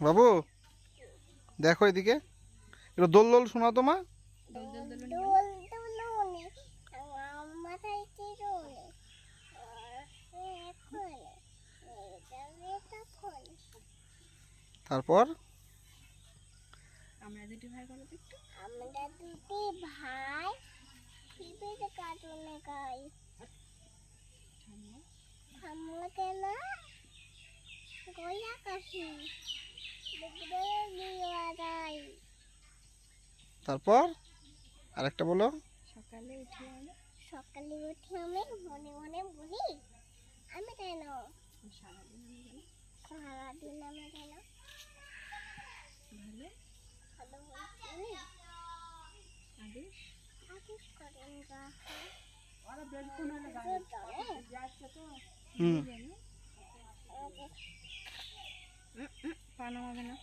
বাবু দেখো এদিকে, একটু দোল দোল শোনাও তো মা। তারপর আমরা দুটি ভাই বলো তো একটু। আমরা দুটি ভাই টিভিতে কার্টুনে গাই। ঠাম্মা কেন গয়া কাশি বুকবে নিয়ে যাই। তারপর আরেকটা বলো। সকালে উঠে আমি মনে মনে বলি আমি কেন সারাদিন সারাদিন আমি কেন ভালো ভালো বলছি আদেশ আদেশ করেন যা হুম পানাম হবে না।